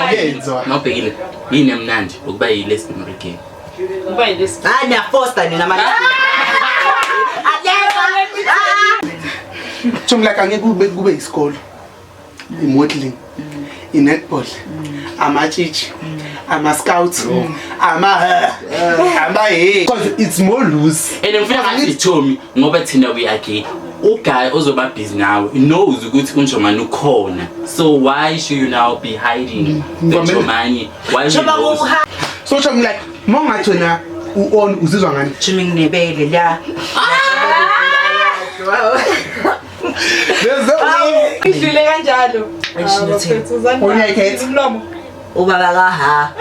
Ngiyenzwa. Ngobhekile. Yini emnandi ukuba yi-less memory game. Kuba yi-less. Niya foster nina manje. Chom like angeke kube isikolo. I-modeling. I-netball. Ama-chichi. Ama-scouts. Because it's more loose. And ngifuna ngathi Tommy ngoba thina we are gay. Uguy ozoba busy nawe knows ukuthi unjomani ukhona. So why should you now be hiding the Jomani? Why you So chom like mongathi wena u-on uzizwa ngani? Chimi nginebele la. There's no Idlule kanjalo. Onyekhethe. Umlomo. Ubaba ka ha.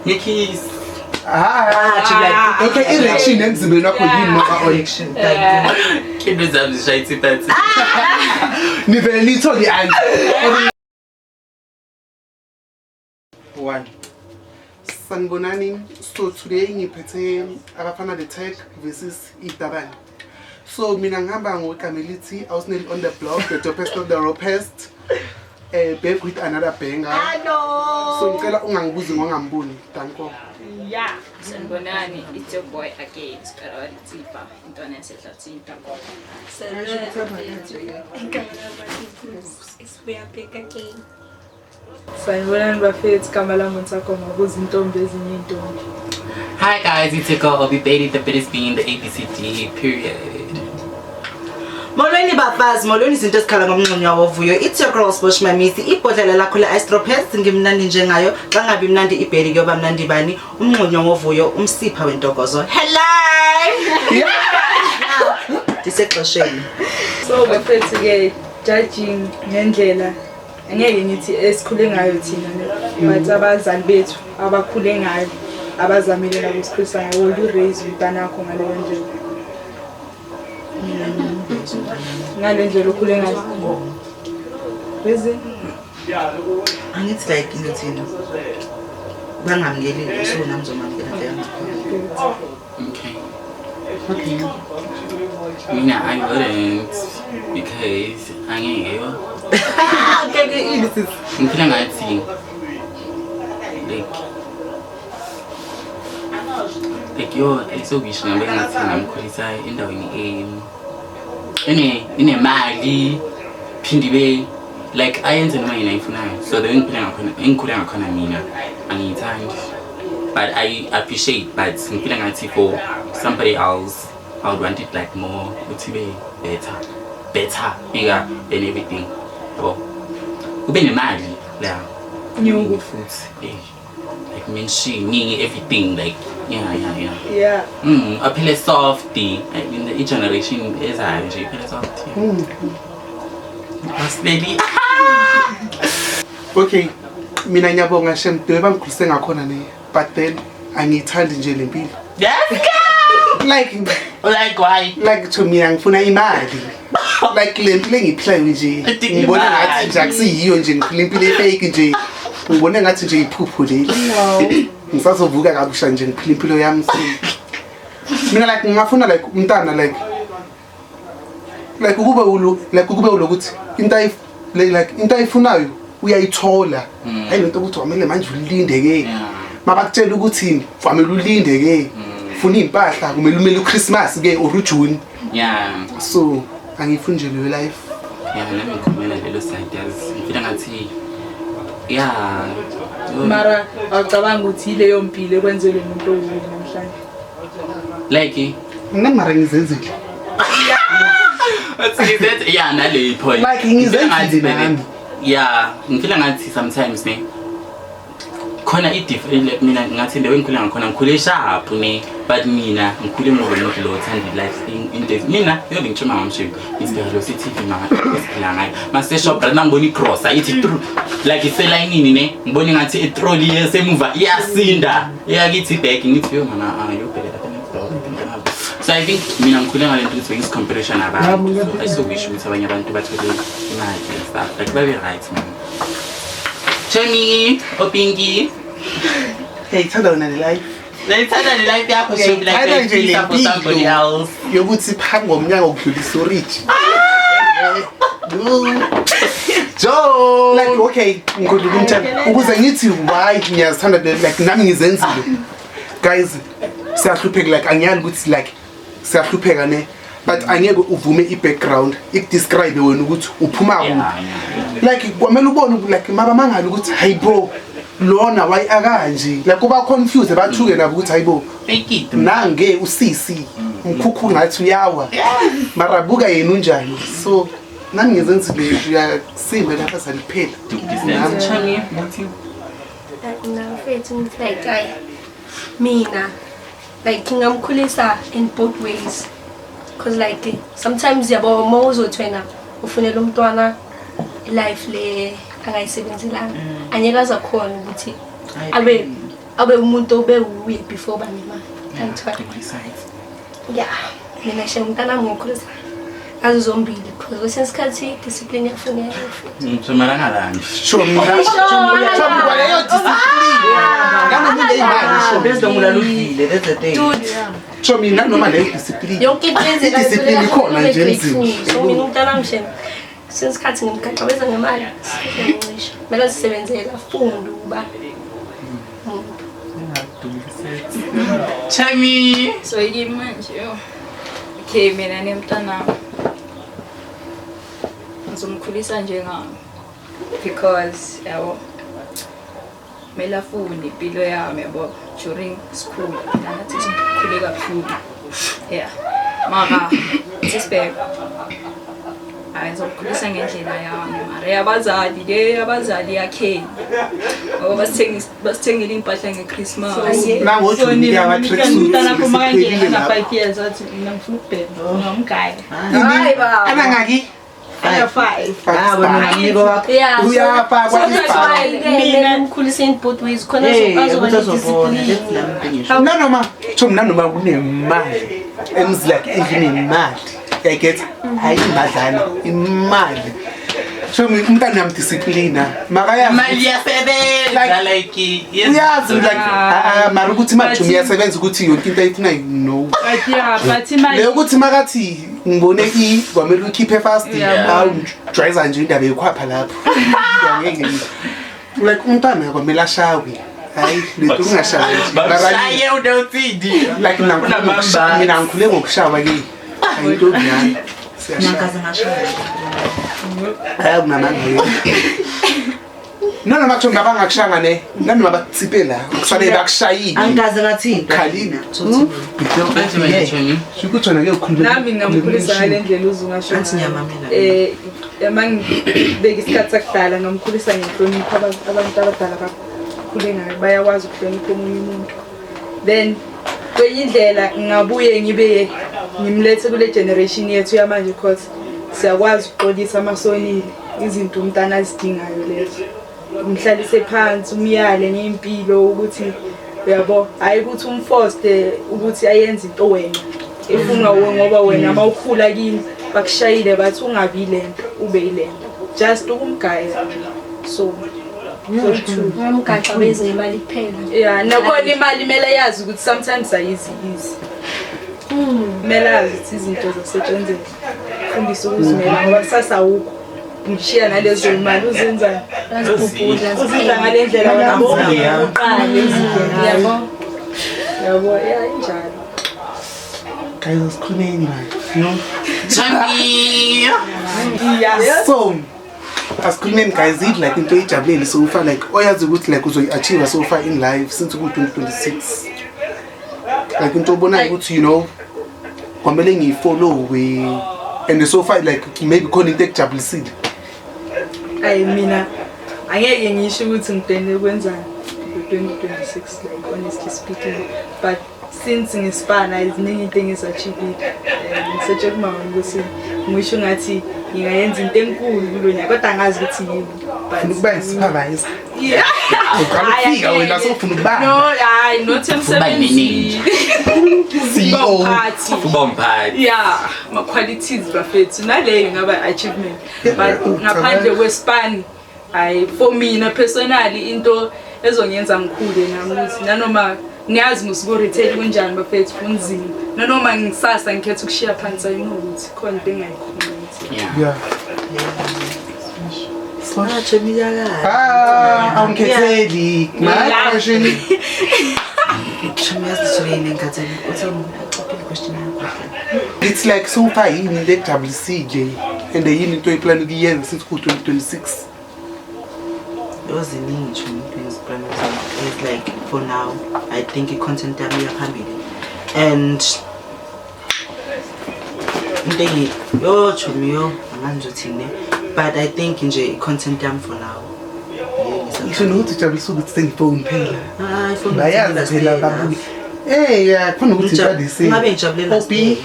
Nikis. Okay, erection emzimbeni wakho yini ngoba erection. Kindo zami zishayithe phansi. Nivele nithole answer. 1. Sanibonani. So today ngiphethe abafana the tech versus itabane. So mina ngihamba ngogama elithi Ausnel on the block, the dopest of the ropest. Back with another banger. So ngicela ungangibuzi ngongambuni. Danko. Yeah. Sanibonani, it's your boy again. Skarari Tsipa. Intwana yasehlathini Danko. It's we are back again. Sanibonani bafethu Kamala Monsakoma kuzintombi ezinye intombi. Hi guys, it's your girl Obi Baby, the fittest being the ABCD period. Molweni bafazi, molweni izinto ezikhala ngomnqonya wovuyo. It's your girl Sposh Mamisi. Ibhodlela lakho le Astropest ngimnandi njengayo. Xa ngabe mnandi ibheri kuyoba mnandi bani? Umnqonya wovuyo, umsipha wentokozo. Hello! Disexosheni. So bafethu ke judging ngendlela angeke ngithi esikhule ngayo thina but abazali bethu abakhule ngayo abazamile nabo sikhulisa ngayo will you raise umntana wakho ngaleyo ndlela ngale ndlela okhule ngayo bese angithi like ngithina bangamngeli so namzomangela leyo. Okay. Mina I wouldn't because angeke ngifuna ngathi like yo esokusho ngabe ngathi ngamkhulisa endaweni inemali phindi be like ayenze noma yena ifunayo so the ngikhula ngakhona mina angiyithandi but I appreciate but ngifuna ngathi for somebody else I would want it like more to be better bigger than everything. Oh, ube nemali la nyungu futhi like mentioning everything like yeah aphile softy in the generation ezayo nje iphile soft baby. Okay, mina ngiyabonga shem dwe bangikhulise ngakhona ne but then angiyithandi nje lempilo. Yes. Like why? Like to me ngifuna imali. Like lempilo engiphilayo nje. Ngibona ngathi nje akusiyiyo nje ngiphila impilo efake nje. Ngibona ngathi nje iphupho leli. Ngisazovuka kabusha nje ngiphila impilo yami sini. Mina like ngingafuna like umntana like ukube ulokuthi into ayifunayo uyayithola. Hayi lento ukuthi wamele manje ulinde ke. Mabakutshela ukuthi wamele ulinde ke. Funa impahla kumele umele uChristmas ke or uJune. So angifuni nje le life. Nami ngikhulumela lelo side yazi ngifika ngathi mara awucabanga ukuthi leyo mpilo ekwenzele umuntu owukuthi namhlanje like ngamara ngizenzile. nale point Like ngizenzile nami. ngifika ngathi sometimes ne khona i-different mina ngathi lewe ngikhule ngakhona ngikhule sharp ne but mina ngikhule ngomuntu lo othanda life into mina yobe ngitshoma ngamshini isibhalo sithi mama isiphila ngayo mase shop brand ngibona i-cross ayithi true like iselayinini ne ngibona ngathi i-trolley yesemuva iyasinda iyakithi back ngithi yo mama yobheka so I think mina ngikhule ngale nto ukuthi comparison abantu so I so wish ukuthi abanye abantu bathole imali stuff like babe right man. Chemi, Opinki. Hey, thanda wena le life. Ngithanda le life yakho should be like for somebody else. Yokuthi phambi ngomnyaka ukudlulisa urich. Joe. Like okay, ngikho kumtshela ukuze ngithi why ngiyazithanda like nami ngizenzile. Guys, siyahlupheka like angiyazi ukuthi like siyahlupheka ne but angeke uvume i-background ikudescribe wena ukuthi uphuma kuphi. Like kwamele ubone like maba mangala ukuthi hayi bro lona why akanje like kuba confused bathuke nabo ukuthi hayi bo nange usisi umkhukhu ngathi uyawa mara buka yena unjani so nami ngizenzile uyasimba lapha saliphela Chami Mfethu like mina like ngingamkhulisa in both ways because like sometimes yabo mawuzothwena ufunela umntwana life le akayisebenzelanga anyeke azakhona ukuthi abe umuntu obewuye before banemali yeah mina she umntana ngokhulisa azozombili because kwesinye isikhathi discipline yafuneka ngimthumela ngalanje sho mina kwaleyo discipline nganoma imali sho bezongulaludile that's the thing dude sho mina noma leyo discipline yonke into yenzeka discipline ikhona nje emzini so mina umntana mshe since ngimgaqabeza ngemali ngisho manje sisebenzela funda uba Chami So yimi manje okay mina nemntana ngizomkhulisa njengami because yabo mela fundi impilo yami yabo during school nathi sikhule kakhulu yeah mama sisibheka ngizomkhulisa ngendlela yami mara abazali yakhe ngoba basithengile impahla ngeChristmas nango uthi ngiyaba tracksuit ana ngaki uyafakwa ngimkhulisa in both ways khona azoba discipline nanoma cho nanoma kunemali emzilakhe enginemali I get hayi madlana imali so umntana nami discipline makaya imali yasebenza like uyazi like mara ukuthi manje uyasebenza ukuthi yonke into ayifuna no but imali leyo ukuthi makathi ngibone kwamele ukhiphe fast hawu driver nje indaba yekhwapha lapho ngeke like umntana kwamele ashawe hayi lethu ungashawe bashaye unotsidi like mina ngikhule ngokushawa ke ayinto njani nyankaza ngashaya hayi kunamanga noma batho ngabangakushanga ne nanoma batsipela kufanele bakushayile angikaze ngathini khalina Chami shukutshona ke ukhuluma nami ngamkhulisa ngale ndlela uzungasho anti nyama mina mangibeka isikhathi sakudala ngamkhulisa ngenhlonipho abantu abadala bakhule ngayo bayakwazi ukuhlonipha omunye umuntu then kwenye indlela ngabuye ngibe ngimlethe kule generation yethu yamanje because siyakwazi ukuxolisa amasonile izinto umntana azidingayo lezo umhlalise phansi umyale ngempilo ukuthi uyabo hayi ukuthi umforce ukuthi ayenze into wena efuna ngoba wena mawukhula kini bakushayile bathi ungabi lento ube ilento just ukumgaya so umgaqa beze imali kuphela yeah nakhona imali mele yazi ukuthi sometimes ayizi mele yazi ukuthi izinto zasetshenziswa fundisa ukuzimela ngoba kusasa ukho ngishiya nalezo imali uzenza azibhubhudla uzenza ngale ndlela wena uqale izindlela yabo injalo guys sikhulumeni man Chami so asikhulumeni guys it like into ejabulile so ufa like oyazi ukuthi like uzoyiachieve so far in life since ku-2026 like into obonayo ukuthi you know kwamele ngiyifollow and so far like maybe khona into ekujabulisile ayi mina angeke ngisho ukuthi ngidene ukwenzani ku-2026 like honestly speaking but since ngisipana iziningi into engizachievile ngisetshe kumawa ukuthi ngisho ngathi ngingayenza into enkulu kulo nyaka kodwa angazi ukuthi yini ufuna ukuba yisupervisor yeah uqalufika wena sofuna ukuba no hayi not emsebenzini CEO ubomphathi yeah ma qualities bafethu naleyo ngaba achievement but ngaphandle kwespan hayi for mina personally into ezongenza ngikhule nami ukuthi nanoma niyazi musuku retail kunjani bafethu kunzima nanoma ngisasa ngikhetha ukushiya phansi ayinokuthi khona into engayikhona yeah Fosh. Awungikhetheli. My question. It's like super yini lejabulisile and yini into iplan ukuyenza since ku-2026. Those ziningi it's like for now I think i-content yami iyaphambili and yo chomiyo angangizothini but I think nje i-content yami for now Ngisho nokuthi ujabulisa ukuthi sengifone phela. ifuna Bayazi phela babuye. Yeah, khona ukuthi ngibadise. ngabe ngijabulela Obi.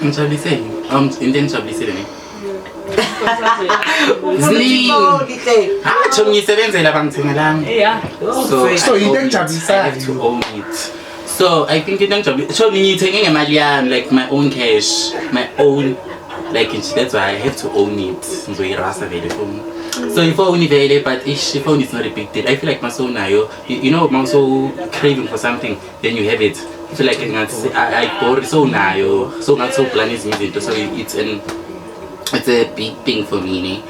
Ngijabulise into engijabulise ne. Hacho ngiyisebenzela bangithengelanga. Yeah. So into I engijabulisayo. have to own it. So I think into engijabulisa so ngiyithenge ngemali yami like my own cash, my own like that's why I have to own it. Ngizoyirasa vele for me. So if I only vele but if phone is not a big deal. I feel like maso nayo you know I'm so craving for something then you have it. I feel like I bought so nayo so not so plan is izinto so it's a big thing for me ne?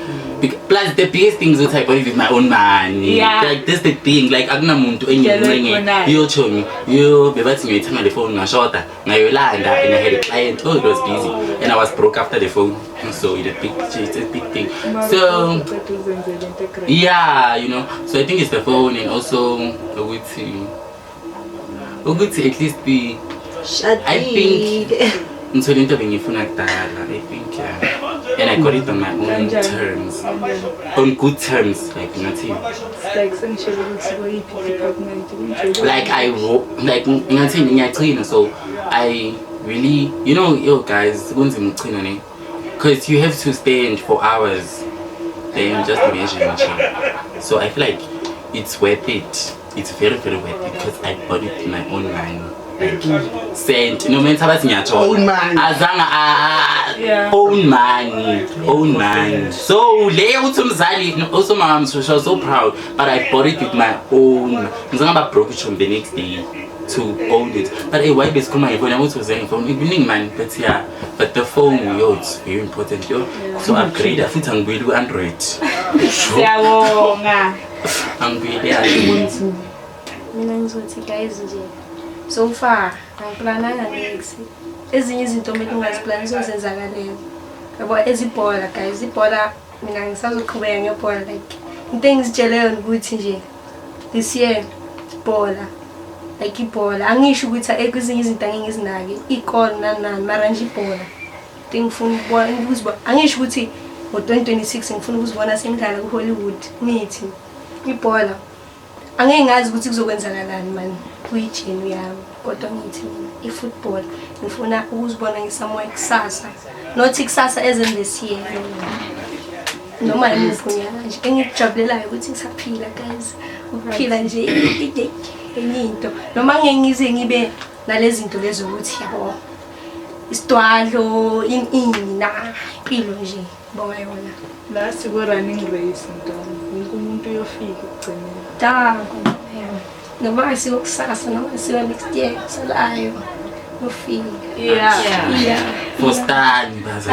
Plus the biggest thing is that I bought it with my own money. Yeah. Like that's the thing like akunamuntu engiyincenye yocho mi yo bebathi ngiyithanga le phone ngashota ngayolanda and I had a client oh it was busy and I was broke after the phone so it's a big thing so yeah you know so I think it's the phone and also ukuthi at least be I think ngithole into bengifuna kudala I think and I got it on my own terms on good terms like nothing like ngathi ngiyachina so I really you know yo guys kunzima ukuchina ne because you have to stand for hours then just imagine so I feel like it's worth it it's very worth it because I bought it in my own money cent no mental bathi ngiyatsho Own money. azanga own money so le uthi umzali also mama so proud but I bought it with my own ngizanga broke from the next day to own it but why besikhuluma ngifona ukuthi uzenge phone ibuningi man but yeah but the phone yo it's very important yo so upgrade futhi angibuyeli ku Android Siyabonga. angibuyeli Mina ngizothi guys nje so far angiplananga next ezinye izinto kumele ungaziplan zozenzakaleyo yabo ezibhola guys ibhola mina ngisazoqhubeka ngebhola like into engizitsheleyo ukuthi nje this year ibhola like ibhola angisho ukuthi ekwezinye izinto angengizinake ikolo nani mara nje ibhola ngifuna ukubona angisho ukuthi ngo-2026 ngifuna ukuzibona sengidlala ku-Hollywood nithi ibhola angeke ngazi ukuthi kuzokwenzakalani man kuyijeni yami kodwa ngithi i-football ngifuna ukuzibona ngisamwe kusasa not kusasa as in this year noma yimiphunyana nje engikujabulelayo ukuthi ngisaphila guys ukuphila nje enye into noma ngeke ngize ngibe nalezi zinto lezo ukuthi yabo isidwalo na impilo nje bonga yona La siku running race ntwana. Wonke umuntu uyofika ekugcineni. dango noma asiyo kusasa noma asiyo next year salayo ufika yeah for stand baza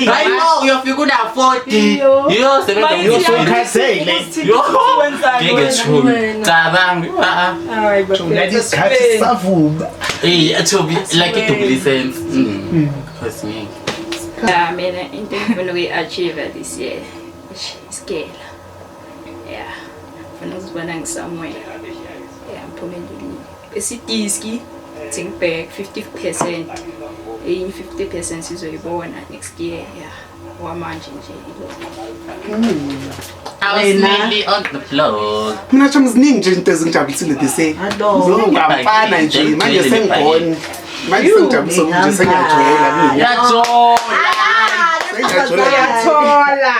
I know uyofika una 40 yo sebenza Yo, so khathele. yo ngeke chumi cabanga Hayi Ladies khathi savuma. to be like it to be sense because me Mina into engifuna ukuyi-achieve this year isikela yeah ngifuna ukuzibona ngisomewhere yeah ngiphumelelile esidiski ngibhek 50% enye 50% sizoyibona next year yeah wamanje nje I was nearly on the floor Mina cha mziningi nje into ezingijabulisile this year. Ngiyongafana nje manje sengibona. Manje sengijabulisa nje sengiyajoyela mina. Thola.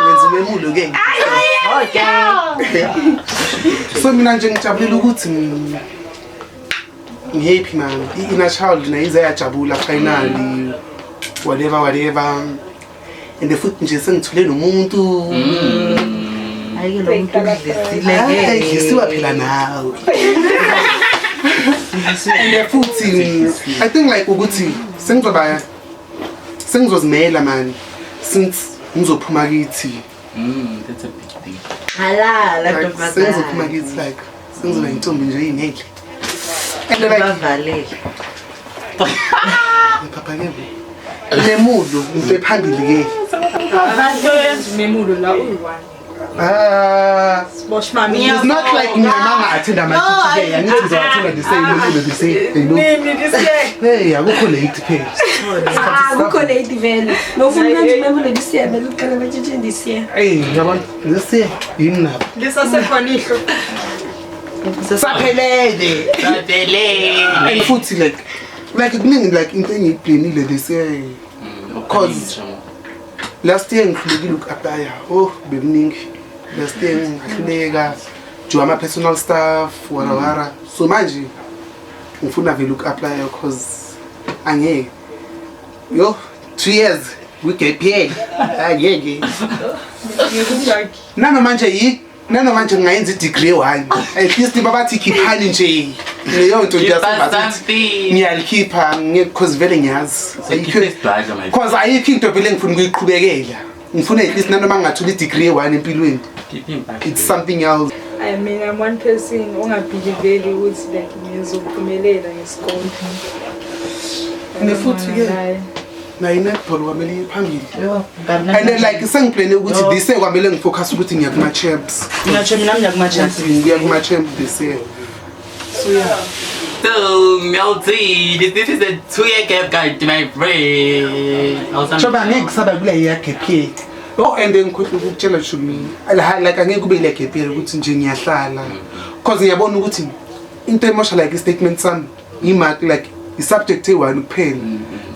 Wenza umemulo ke. So mina nje ngijabulela ukuthi ngihappy man. Ina child na ize yajabula finally. Whatever. And the foot nje sengithule nomuntu. Ayike lo muntu udlizile ke. Ngisiwa phela nawe. And futhi I think like ukuthi sengizozimela man since ngizophuma kithi. That's a big thing. Halala Like sengizophuma kithi like sengizoba intombi nje inenhle. And like bavalele. papa ke. Nemulo ngibe phambili ke. Abantu memulo la uyi-1. Bosh mami. It's not like mina attend ama today. I need to attend the same you know. Hey, akukho late page. Akukho late vele. Nofuna nje memulo disiya bela uqala batshithe disiya. Hey, yabona lesiya yini lapha? Lisasekhona ihlo. Saphelele. And futhi like kuningi like into engiyiplanile this year. Cause last year ngifike look apply. Oh, bekuningi. Last year ngahluleka do ama personal stuff wara. So manje ngifuna vele look apply cause angeke. Yo 2 years we get paid. Angeke. Nano manje ngayenza degree 1. At least babathi khiphani nje. Leyo nto ngiyasabathi. Ngiyalikhipha because vele ngiyazi. Because ayikho into vele ngifuna ukuyiqhubekela. Ngifuna at least nanoma ngathola degree 1 empilweni. It's something else. I mean, I'm one person ongabhiliveli ukuthi like ngizophumelela ngesikole. Nefuthi ke na inetball kwamele phambili. Yo, And then like sengiplane ukuthi this year kwamele ngifocus ukuthi ngiya kuma champs. Ngiyatsho mina ngiyakuma chance. Ngiya kuma champs this year. So yeah. So, Melty, this is a 2-year gap guide, my friend. Choba ngeke kusaba kule year gap year. Oh, and then ngikhohle ukutshela shumi. Like angeke kube ile gap year ukuthi nje ngiyahlala. Because ngiyabona ukuthi into emotional like statement sami imark like i-subject e1 kuphela.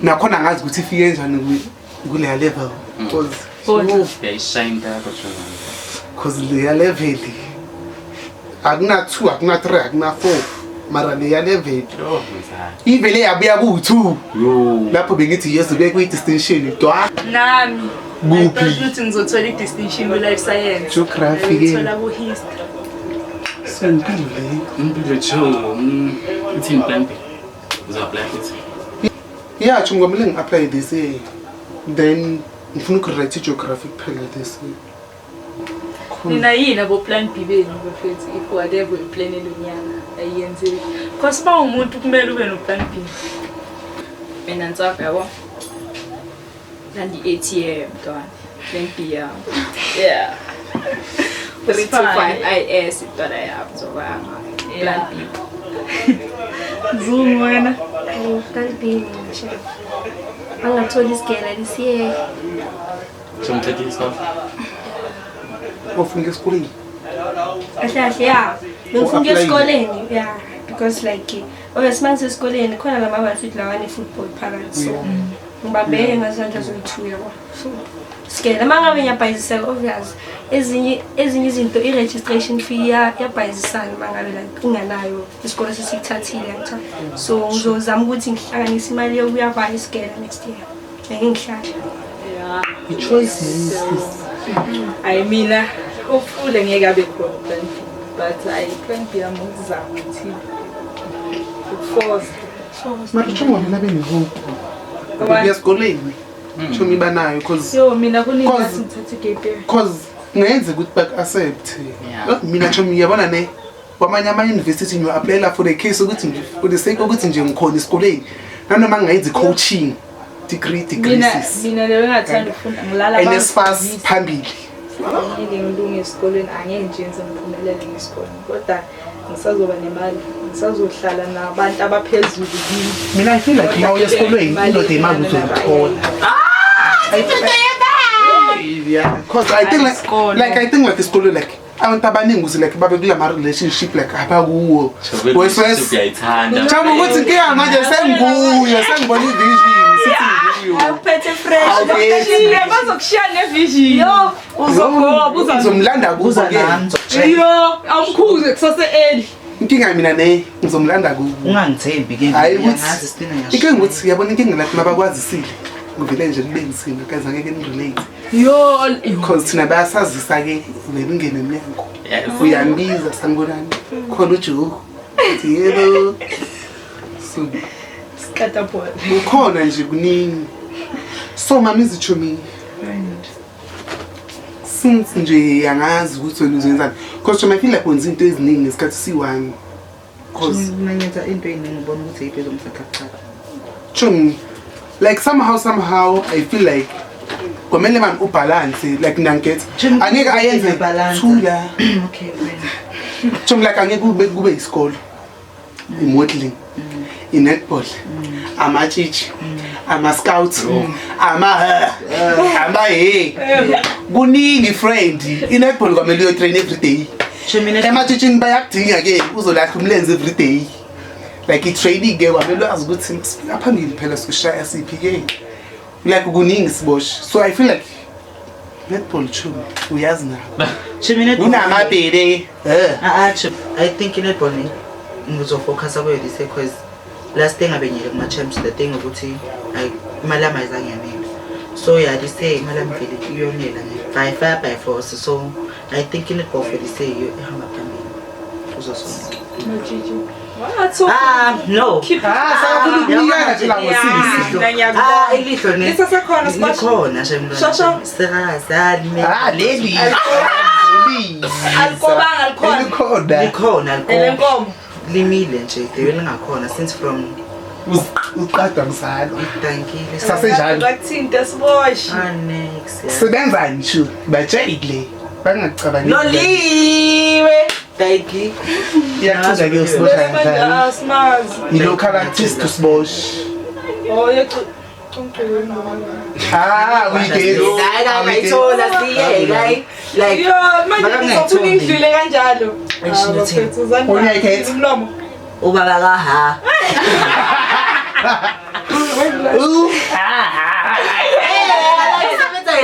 Nakhona ngazi ukuthi ifike kanjani kule level. Because le level akuna 2 akuna 3 akuna 4 mara le level ivele yabuya ku2 lapho bengithi yes ube ku distinction dwa Nami kuphi ukuthi ngizothola i-distinction ku-life science. geography ke Ngizothola ku-history. sempilo le Impilo cho. It's in plan B. Uzaplan it. yeah chungomele ngi-apply this year then ngifuna uku-write geography kuphela this year. Nina yini abo plan B benu bafethi if whatever uplanele unyaka ayiyenzeki. Because ba umuntu kumele ube no plan B. Mina ntsapho yabo. Nandi 8 year mntwana. Plan B yami. Yeah. 325 IS itwala yabo zoba plan B. Zoom wena. Plan B ngisho. Angatholi isigela disiya. Something stuff. Ofuna esikoleni Kahle yeah. Ngifuna esikoleni yeah because like owesimanje esikoleni khona lamabasithi lawane football phakathi so ngibambeke ngazandla zoyi2 yabo. So skela mangabe ngiyabhayizisela obvious ezinye izinto i-registration fee yabhayizisana mangabe like unganayo isikole sesikuthathile yatha. So ngizozama ukuthi ngihlanganise imali yokuyabaya isigela next year. Ngeke ngihlale. Yeah. i-choice is I mean, hopefully ngeke abe khona plan B, but I plan B yami ukuzama ukuthi force. mara chungomele benihope ukuya esikoleni chumi banayo cause Yo mina kuningi Cause- ngithatha igate. cause ngenze ukuthi back accept mina chumi yabona ne kwamanye ama-university ngiyo-applyela for the case ukuthi for the sake ukuthi nje ngikhona esikoleni nanoma ngingayenzi coaching degree sis Mina leyo ngathanda ukufunda ngilala NSFAS phambili ngeke ngilunge esikoleni angeke nje ngize ngiphumelele ngesikole kodwa ngisazoba nemali ngisazohlala nabantu abaphezulu kimi. mina I feel like ma uya esikoleni indoda imali uzoyithola yeah cause I think like isikole like abantu abaningi uze like babe kula ma relationship like abakuwo weswes Chama ukuthi ke manje sengibona ivision sithi nguyo Awuphethe fresh. Okay. Bakushiya bazokushiya nevision. Yo uzogoba ngizomlanda kuzo ke Yo awumkhuze kusase early. inkinga mina ne ngizomlanda kubo Ungangithembi ke hayi ngiyazi Stina ukuthi ngiyazi. inkinga ukuthi yabona inkinga like mabakwazisile ngivele nje libenzisile guys angeke nirelate Yo because thina bayasazisa ke vele ingene emnyango Yes. uyanbiza sanibonani khona uJoe yebo so Catapult. ukhona nje kuningi so mama izichomi since nje angazi ukuthi wena uzenzani because I feel like wenza into eziningi ngesikhathi siyi-1 because Nangenza into eyiningi ngibona ukuthi yiphi ezomsakhakuqala. Chung, like somehow I feel like kumele man ubalance like nanget angeke ayenze thula Okay, fine. Chung like angeke kube isikolo imodeling inetball amatshitshi ama-scouts kuningi friend inetball kwamele uyotrain every day ematshitshini bayakudinga-ke uzolahla umlenze every day like i-training-ke kwamele wazi ukuthi aphambili phela sikushaya siphi-ke like kuningi siboshwe so I feel like netball chumi uyazi nawo unamabhele I think netball ngizofocus kuyo this year because last thing abenyele kuma-champs the thing ukuthi imali yami ayizange yanele so yeah this year imali yami vele iyonela by force so I think netball for this year ihamba phambili kuzo sonke. No. Ilihlo ne. Isasekhona smash. Likhona nje mntwana. Shosho. Sekazali me. leli Alikhona. Likhona. Elenkomo. Limile nje dewe lingakhona since from uqada ngizalo tankile. sasenjalo Bakuthinte siboshi. Next. sebenzani shu bajayile bangacabangeli Noliwe. Thanki. iyachuza ke usibosha kanjani Asmazi. i-local artist usibosh Oh, we get Ngayithola siye like yo manje ngizofuna indlule kanjalo. Unyayikhetha? Umlomo. ubaba kaha.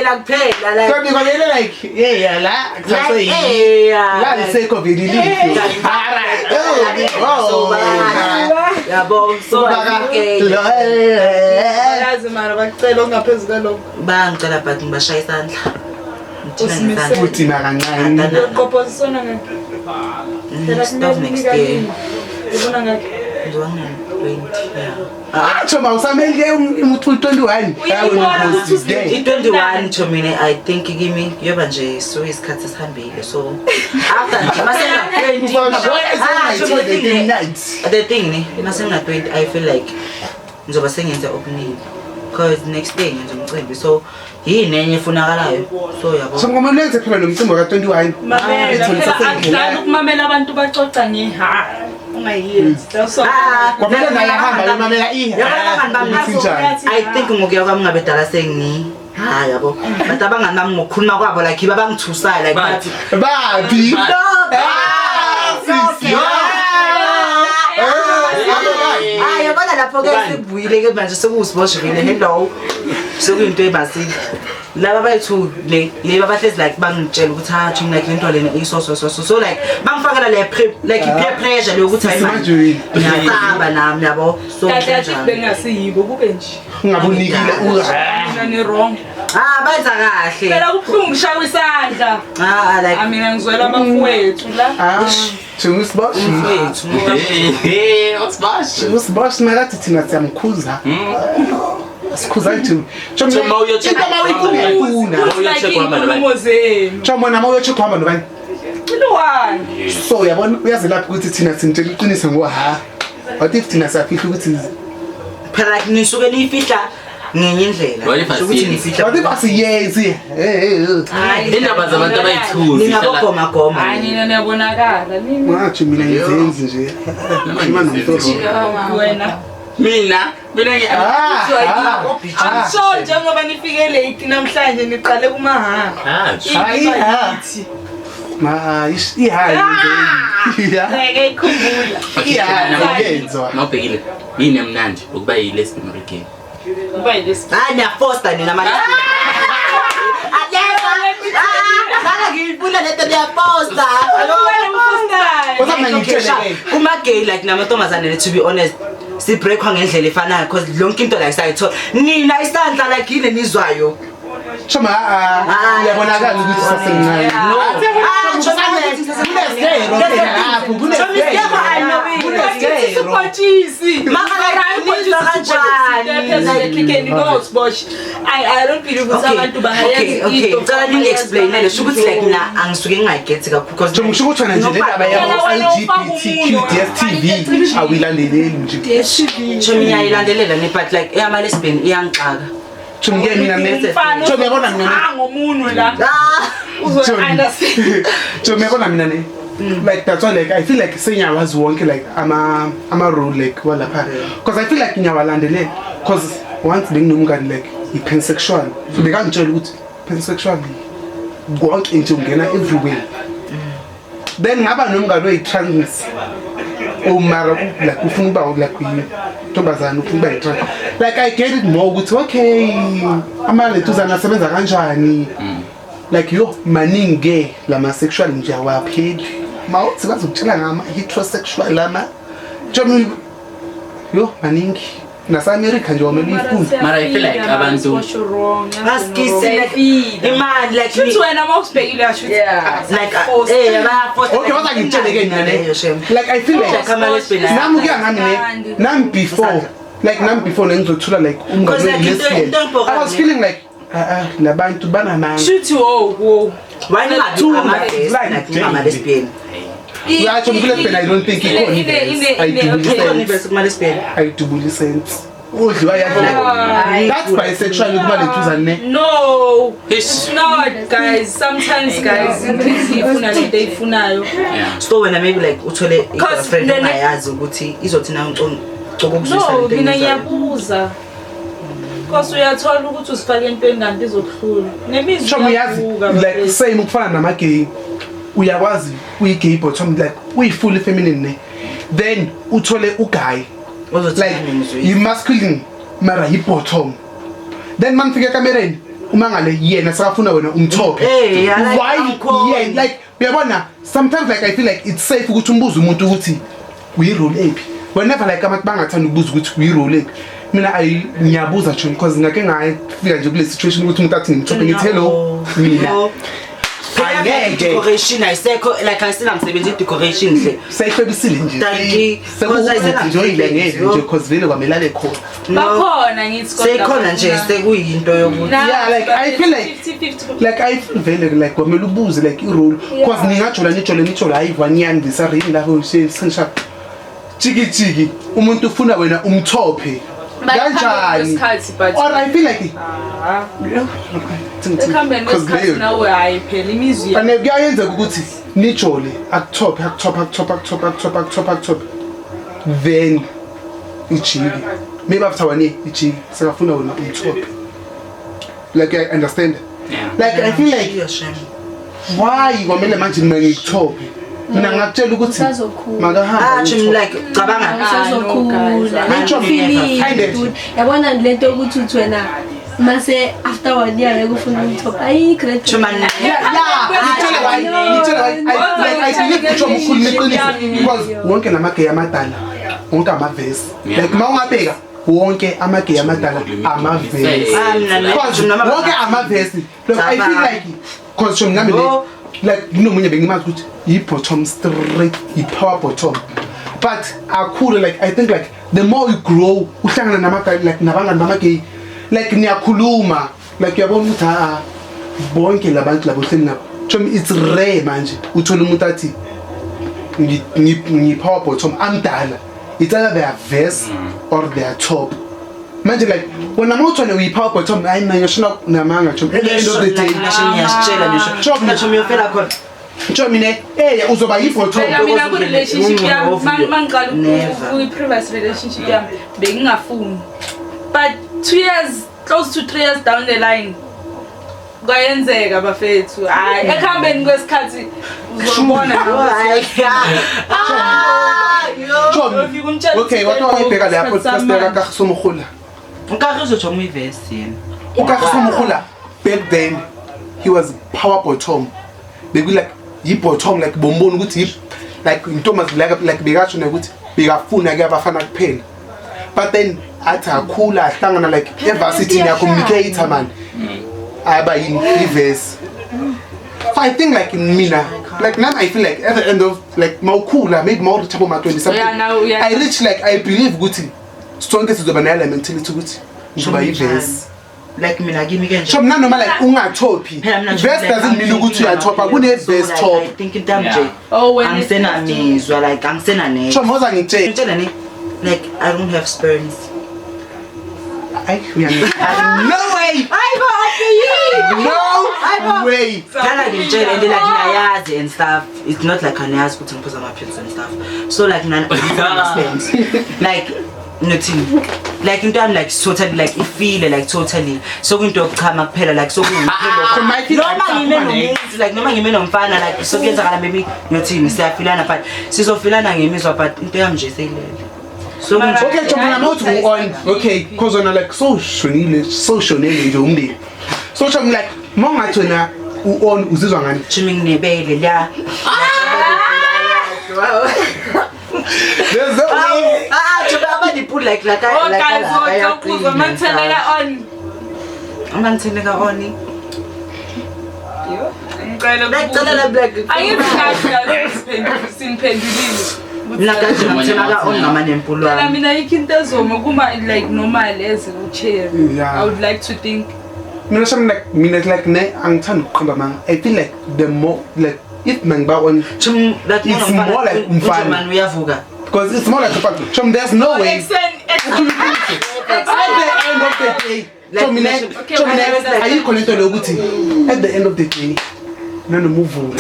La kuphela la. Kodwa kwamele like yeah la kuthathwe la lisekho vele lihle Yabo so Yazi mara bacela ongaphezulu kaloko. bangicela but ngibashaya isandla. Usimisele. futhi makancane Uqophisana ngeke. Stop next year. Ubona ngeke. Ngiwanga 20 choma usamele umuthi 21 I-21 to mina I think kimi yoba nje so isikhathi sihambile so after the thing ne masenga 20 I feel like ngizoba sengenza okuningi because next day ngenza umcimbi so yini enye efunakalayo so yabo so ngomele lenze phela lo mcimbi ka21 Mamela ukumamela abantu bacoca ngeha. Ungayenzi. kwamele naye ahamba yomamela I think ngokuya kwami ngabe dala sengi yabo but abangani bami ngokukhuluma kwabo like babangithusayo like bathi babi yabona lapho ke sibuyile ke manje sekuwusiboshe vele hello sekuyinto ebasile laba bayithu le bahlezi like bangitshela ukuthi athi mina lento lena isoso so like bangifakela le like i-peer pressure lokuthi Simajuyile. ngiyasaba nami yabo so Kahle bengasiyibo kube nje. ungabunikile Mina ni wrong. benza kahle Phela kubuhlungu ushaya isandla. like Mina ngizwela abafowethu la. usibosh usibosh nakathi thina siyamkhuza sikhuza nje Choma uyocheck Inkulumo zenu. choma nama uyocheck uhamba nobani Ilwani. so yabona uyazi lapho ukuthi thina sintshela iqiniso ngoha what if thina siyafihla ukuthi phela like nisuke niyifihla ngenye indlela What if I ukuthi see- niyifihla what if asiyenzi indaba zabantu abayithuzi ningabogoma Hayi nina niyabonakala nini. ngathi mina ngizenzi nje khuluma nomtoro Wena. mina So njengoba nifike late namhlanje niqale kumaha. hayi ma ihayi Ngeke ikhumbula. iyenzwa mawubhekile yini emnandi ukuba yi-less memory game Kuba yilesi. niyafosta nina manje ngiyifuna lento niyaposta kuma-gay like namantombazane to be honest sibreakhwa ngendlela efanayo because lonke into like sayithola nina isandla like yini enizwayo Choma yabonakala ukuthi sasemncane. I don't believe abantu okay. Ngicela ngi-explainele ukuthi like mina angisuke ngingayigethi kakhulu because Ngisho ukuthi wena nje le ndaba yabo LGBTQ DSTV awilandeleli nje. Chomi ngiyayilandelela but like eyama-lesbian iyangixaka. Chomke mina mese. Chomebona mina. Ngomunwe la. Chomebona mina ne. Like that's why like I feel like senyawazi wonke like ama rule like walapha. Because I feel like ngiyawalandelela because once benginomngani like i-pansexual. So bekangitshela ukuthi pansexual konke nje ungena everywhere. Then ngaba nomngane oyi-trans. Mara like ufuna ukuba like intombazana ufuna ukuba yi-trans. Like I get it more ukuthi okay amalethuzana asebenza kanjani. Like yo maningi ke lama sexual nje awapheli. Mawuthi bazokutshela ngama heterosexual lama. Jomi yo maningi nasa America nje wamele ifunda. Mara I feel like abantu imali like Shoot wena mawusibhekile shoot. like Okay, what are you telling again? Like I feel like nami kuya ngami ne nami before nengizothula like umngane lesbian. I was feeling like labantu banamanga. Shoot whoa. why not do ama-lesbian? Yeah, I don't think I do bully sense. That's bisexual. No, it's not, guys. Sometimes, guys, so when I maybe like uthole girlfriend ongayazi ukuthi izothina no, mina ngiyabuza. Because uyathola ukuthi usifake entweni kanti izokuhlula. Nemizwa like same ukufana nama-gay. Uyakwazi uyi-gay bottom like uyi-fully feminine ne. Then uthole uguy like yi-masculine mara yi-bottom. Then manifika ekamereni umangale yena sakafuna wena umthophe. Why like uyabona sometimes like I feel like it's safe ukuthi umbuze umuntu ukuthi uyi-role ephi. Whenever like abantu bangathanda ukubuza ukuthi uyi-role ephi. Mina ngiyabuza nje because ngake ngafika nje kule situation ukuthi umuntu athi ngimthophe ngithi hello mina. Decoration ayisekho like ayisela msebenzi decoration nje sayifebisile nje sekuzoyile ngeke nje because vele kwamelane khona bakhona ngithi sekhona nje sekuyinto yokuthi yeah like I feel like I feel vele like kwamela ubuze like irole because ningajola nijola ayivanyani ngisareni lapho sengisha jiki umuntu ufuna wena umthophe kanjani or I feel like because nawe ayiphela imizwi and kuyayenza ukuthi nijole akuthophe then ijiki maybe after one ijiki sekafuna wena umthophe like I understand like I feel like why kwamele manje mina ngikuthophe mina ngakutshela ukuthi makahamba like cabanga yabona lento ukuthi uthi wena mase after 1 year yakufuna umthopha ayi great because wonke lamagay amadala wonke amavesi like mawungabheka wonke amagay amadala amavesi wonke amavesi look I feel like because ngami like nomunye bengimazi ukuthi yi-bottom straight yi-power bottom but akhulu like I think like the more you grow uhlangana namagay like nabangani bamagay like niyakhuluma like uyabona ukuthi bonke labantu labo hleli nabo it's rare manje uthola umuntu athi ngi-power bottom amdala it's either they are verse or they are top manje like wena mawuthole uyi-power bottom hayi mina ngiyashona namanga at the end of the day ngiyasitshela ngisho miyofela khona ngisho mina uzoba yi-bottom mina ku-relationship yami mangiqala kuyi-previous relationship yami bengingafuni but 2 years close to 3 years down the line kwayenzeka bafethu hayi ekuhambeni kwesikhathi uzobona okay wathi wayibheka lapho kasiteka kaSomkhula ukaRizo umivesi yena ukaSomkhula back then he was power bottom like yi-bottom like bombona ukuthi like intombazane like bekasho ukuthi bekafuna ke abafana kuphela but then athi akhula ahlangana like evarsity ya communicator man aba yini verse. So I think like in Mina, like now I feel like at the end of like Maukula, maybe more chapter 20 something. Yeah, now, yeah. I reach like I believe Guti. Strongest is the banana mentality Guti. Njoba verse. Like mina give me again. So now normal like ungatopi. Verse doesn't mean Guti you are top. I wouldn't verse top. I think in terms of Oh, when I'm saying a means or like I'm saying a name. So more than it. Like I don't have sperms. No way. No way. Kind of in jail and then like nayazi and stuff. It's not like an ass putting on my pants and stuff. So like none like nothing. Like in time like totally like if feel like totally. So going to come up like so like no man you on fan like so get maybe nothing say filana but so filana ngemizwa but into yami nje seyilele. So okay, so I'm not on okay, because on like so shonile nje umndeni. So I'm like mongathona on uzizwa ngani? Chiming nebele la. There's no way. Somebody put like guys, Mantelega on. Like normal as a chair. I would like to think. No, something like minute like ne angtan man. I feel like the more like if mangba on it's more like umfana. Because it's more like a fact. There's no way. At the end of the day, are you connected to Oguti? At the end of the day, no move on.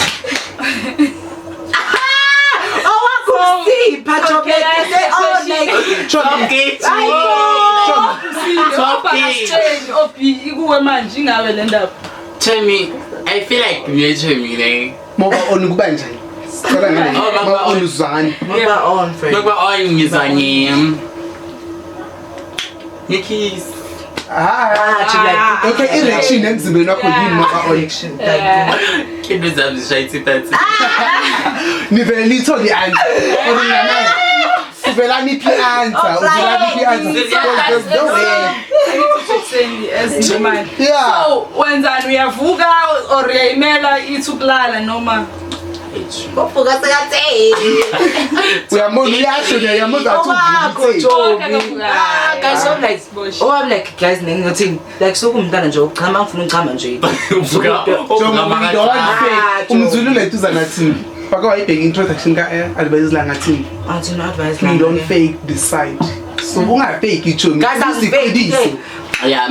Tell me, I feel like you're telling me Moba on Gubanja. Moba on Zan. Moba on friend. Moba on Mizani. Nikki's. Okay, election next week not Moba election. Kid was up the shitey pets. Niveli told the answer. Niveli the answer. There's no way. Yeah. So when we have Vuga or Emela, it's ukulala normal. We are more reactionary. I'm like guys, nothing. Like so done joke. Come out from come and joke. Umzulu like tuzanathi. Paka wayibheka introduction ka advise la ngathi. Anti no advice. We don't fake decide. So ungafake ichomi. Guys, yeah,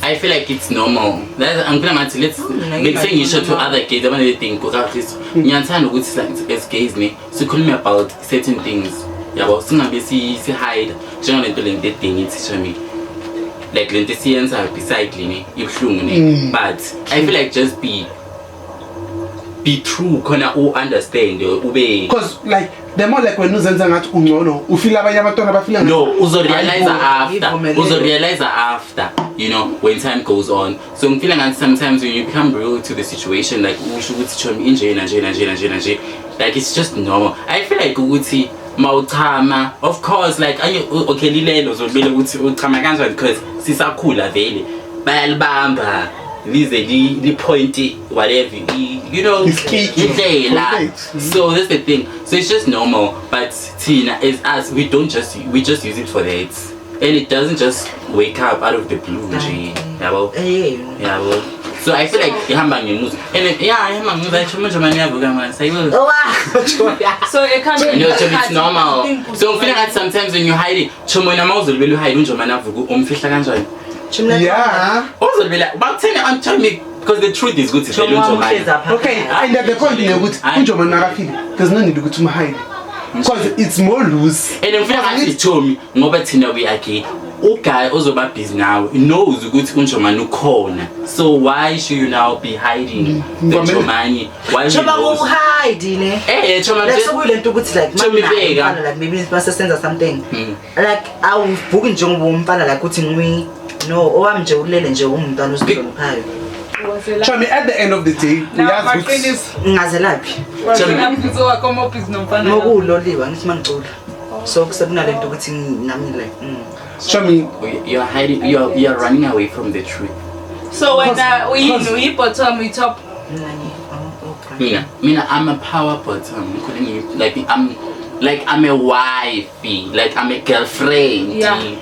I feel like it's normal. I'm gonna let's saying you show to other gays. I'm gonna think because Nyantan would as gays me. So call me about certain things. Yeah, well, soon I see hide. Generally, doing that thing it's me. Like the science are recycling it, but I feel like just be true, kinda understand, because like the more like when you zenza ngathi ungcono ufila abanye abantwana bafila no uzo-realize after, you know, when time goes on. So I'm feeling like sometimes when you become real to the situation, like like it's just normal. I feel like ukuthi mawuchama, of course, like okay lilelo uzobele ukuthi uchama kanjani because sisakhula vele bayalibamba lize li point whatever you know. So that's the thing. So it's just normal, but Tina is us, we just use it for that, and it doesn't just wake up out of the blue. So I feel like ihamba ngemuzi and ihamba ngemuzi ayisho manje yavuka manje sayibo. So it can't be. It's normal. So I'm feeling like sometimes when you hide it, chomo na mawuzo libelu hide unjoma navuka umfihla kanjani. Yeah. Also be like but I'm telling me because the truth is good to tell you. Okay, and at the point in good unjoma nakafili. There's no need to go to hide. Because it's more loose. And if you told me ngoba thina we okay. Okay, ozoba busy now. He knows ukuthi unjoma nukhona. So why should you now be hiding the Jomani? Why should you hide ne? Choma let's go into ukuthi like maybe must send something. Like I will book njengoba umfana like uthi ngwi no owami nje ulele nje umntwana usihloniphayo. Chami, at the end of the day, we have ngazelaphi. Ngokuloliwa ngithi mangicula. So kusekunalento ukuthi nami like Show me. You're hiding. You're running away from the truth. So when you bottom, you top. Mina, I'm a power bottom. I'm a wifey. Like I'm a girlfriend. Yeah.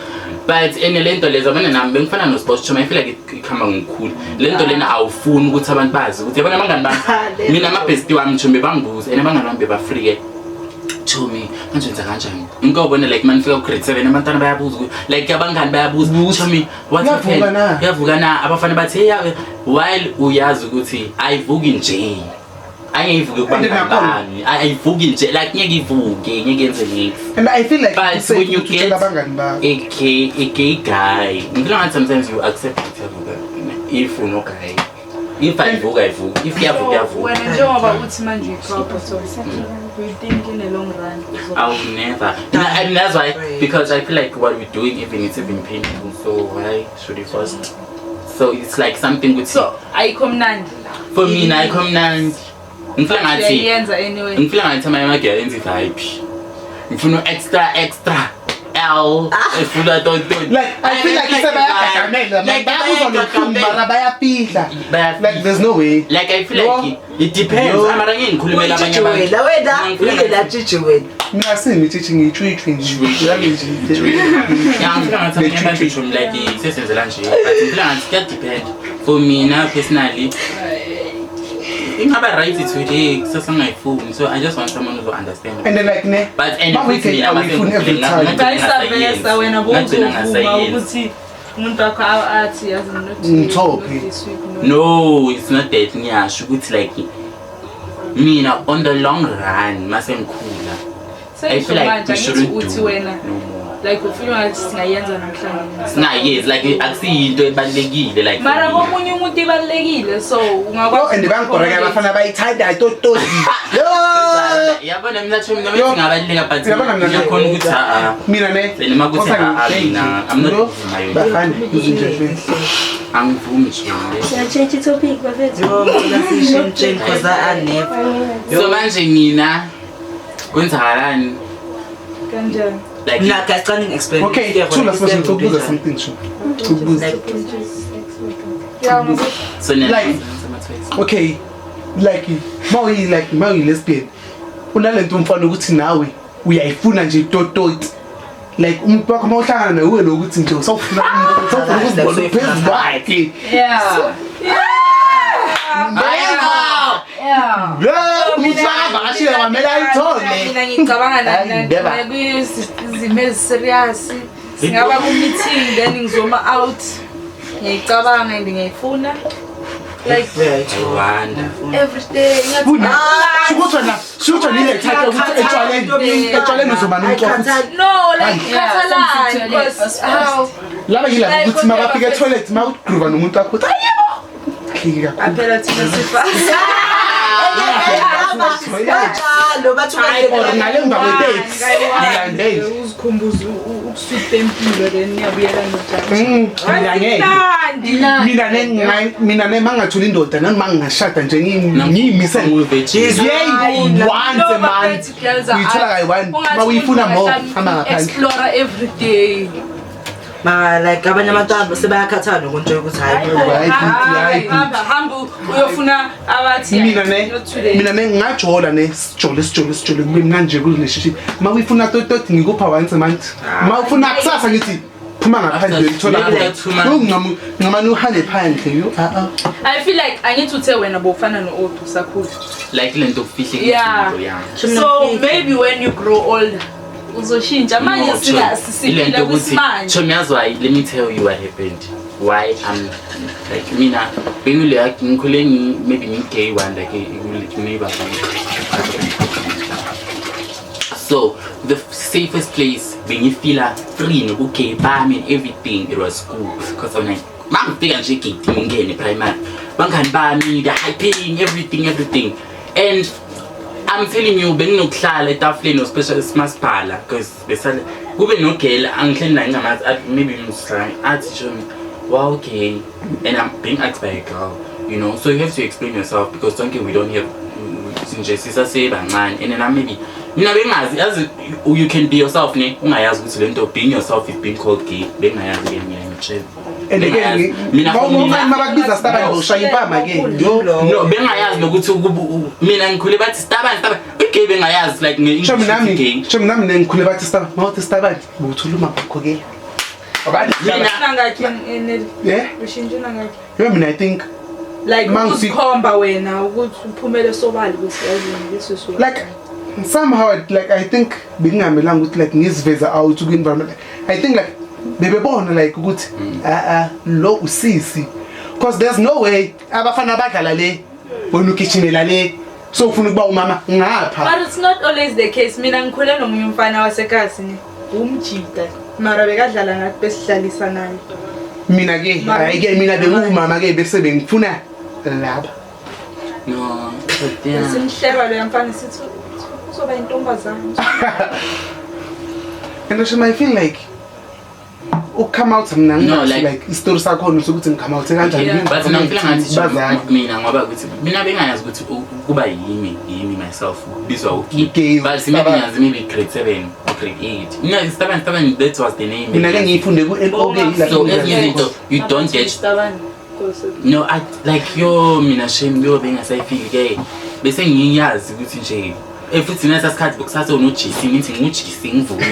But in lento lezo mina nami bengifana no sports choma I feel like ikhamba ngikhulu lento lena awufuni ukuthi abantu bazi ukuthi yabona abangani bami mina ama bestie wami chombe bangibuza and abangani bami beba free to me manje wenza kanjani ngikubona like manifika ku grade 7 abantwana bayabuza like abangani bayabuza to me what happened yavuka na abafana bathi hey while uyazi ukuthi ayivuki nje ayivuki kubangani ayivuki nje like ngeke ivuke ngeke yenze nix And I feel like but when you get a gay guy sometimes you accept it if you know guy if ayivuka if yavuka when njengoba uthi manje ikhopha so you think in a long run I will never and that's why because I feel like what we're doing it's even painful so why should it first so it's like something with so ayikho mnandi for me ayikho mnandi ngifuna ngathi yenza anyway ngifuna ngathi ama girl yenza vibe ngifuna extra L ifuna tonto like I feel like it's about like there's no way like I feel like it depends amara ngikhulumela abanye abantu wena chichiwe mina sengithithi ngitshwitshwe like sesenzela nje but ngifuna ngathi it depends for me now personally ingaba right today sasangayifuni so I just want someone who understand and then like ne but with me guys wena bovuma ukuthi umuntu wakho athi yazi no it's not that ngiyasho ukuthi like mina on the long run masengikhula I feel like we shouldn't do no more like ufuna ngathi singayenza namhlanje yes like akusiyinto ebalekile like mara komunye umuntu ibalekile so ungakwazi and bangibhoreka abafana bayithanda itototi yabona mina tsho mina bethi ngabaleka but ngiyakhona ukuthi mina ne noma kuthi mina I'm not bafana angivumi nje change topic bafethu change because I never so manje mina kwenzakalani kanjani like na guys can explain okay let's buza something so like okay like mawi lesbian unalento umfana ukuthi nawe uyayifuna nje tototi like umuntu wakho mawuhlangana nawe lokuthi nje usawufuna ukuzibona phezulu kwakhe mina ngicabanga izimo eziserious singaba ku-meeting then ngizoma out ngiyicabanga and ngiyayifuna like every day shukutwa nile type ukuthi etshwaleni uzomana umcofuthi no like khathalani because how laba yila ukuthi makafika etoilet mawugruva nomuntu wakho uthi ayebo aphela thina sifa uzikhumbuza ukusuka empilo then ngiyabuyela mina ne mangathula indoda noma ngingashada nje ngiyimise once a month uyithola kayi-1 ma uyifuna more hamba ngaphandle explore every day ma like abanye abantu sebayakhathala nokuntsho ukuthi hayi hamba uyofuna abathi mina ne ngajola ne sijole kube mnanje kuzileshi ma uyifuna tototi ngikupha once a month ma ufuna kusasa ngithi phuma ngaphandle uyithola ngamani uhale phandle yo I feel like I need to tell wena bofana no-old sakhulu like lento okufihla so maybe when you grow older uzoshintsha manje sisipila kusimanje so miyazwa let me tell you what happened why I'm like mina bengile ngikhule maybe ngigay one like neighbor so the safest place bengifila free nokugay bami and everything it was school because I'm like mangifika nje gate ngene primary bangani bami the hyping everything and I'm telling you benginokuhlala etafuleni especially simasiphala because besale kube no girl angihleli la ngamathi maybe athi show me wow okay and I'm being asked by a girl you know so you have to explain yourself because we don't have nje sisasebancane and then maybe mina bengazi as you can be yourself ne ungayazi ukuthi lento being yourself is being called gay bengayazi ke mina ngitshela and again mina mabakubiza Stabani ushaya impama ke no bengayazi nokuthi mina ngikhule bathi Stabani gay bengayazi like nge-English Shem nami nengikhule bathi Stabani mawuthi Stabani uthuluma bakho ke mina I think like usikhomba wena ukuthi uphumele sobali kusiyazini like somehow like I think bengamelanga ukuthi like ngiziveza out ku environment I think like bebebona like ukuthi lo usisi because there's no way abafana badlala le wena ukitchenela le so ufuna ukuba umama ngapha but it's not always the case mina ngikhule nomunye umfana wasekazini umjida mara bekadlala ngathi besidlalisa naye mina ke ayike mina bengumama ke bese bengifuna laba no simhleba lo yamfana sithi uzoba intombazana and I feel like come out no, like story sakho ukuthi ngikama out kanjani but ngifila ngathi mina ngoba ukuthi mina bengayazi ukuthi kuba yimi myself bizwa okay but simebenyazi maybe grade 7 or grade 8 mina Stabani that was the name mina ke ngiyifunde ku LOK so you don't get Stabani no I like yo mina shame yo bengasayifiki ke bese ngiyazi ukuthi nje futhi nesasikhathi bokusase unoGC nithi nguGC ngivume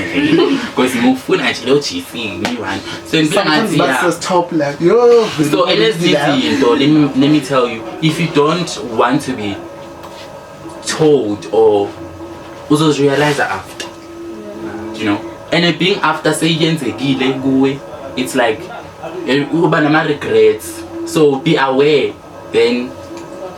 because ngifuna nje lo GC ngiyi1 so ngathi that's top like yo so into let me tell you if you don't want to be told or uzorealize after you know and being after seyenzekile kuwe it's like uba nama regrets so be aware then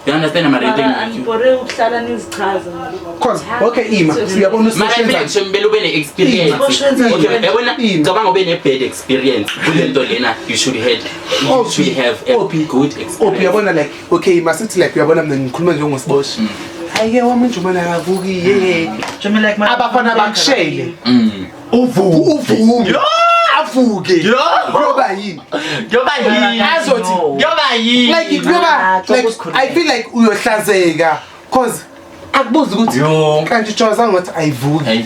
you understand my angibore ukuhlala nizichaza cause okay ima uyabona usishenza mbele ube ne experience okay yabona cabanga ube ne bad experience kulento lena you should have a good experience uyabona like okay masithi like uyabona mina ngikhuluma nje ngosiboshi ayike wami njumana akavuki Juma like abafana bakushele uvuke avuke ngoba yini azothi like ngoba like I feel like uyohlazeka cause akubuza ukuthi kanti choza ngathi ayivuki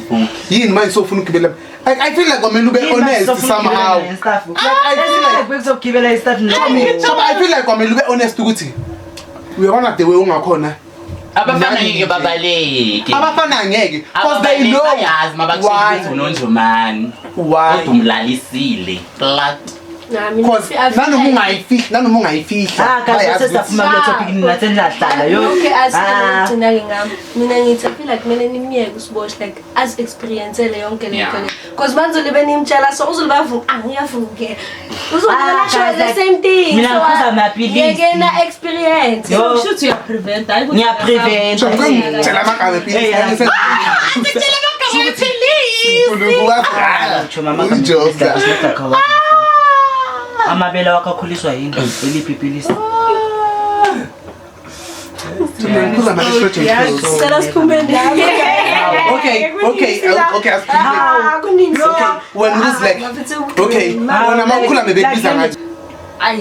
yini manje sofuna ukugibela like I feel like kwamele ube honest somehow I feel like kwamele ube honest ukuthi uyabona the way ungakhona abafana ngeke babaleke abafana ngeke because they know yazi mabakuthi unonjomani kodwa umlalisile flat because nanoma ungayifihla bayazisafuma lo topic ninasenhlala yo okay asina ngam mina ngithi feel like mina nimiyeke usibosh like as experience le yonke le khona because manje libe nimtshela so uzobavu ngiyavuke uzobona the same thing mina kuza mapilisi ngena experience so should you prevent I ngiya prevent ngicela amagama pilisi amabela wakakhuliswa yini elipipilisi when it is like okay when amakhula bebebiza ngathi ay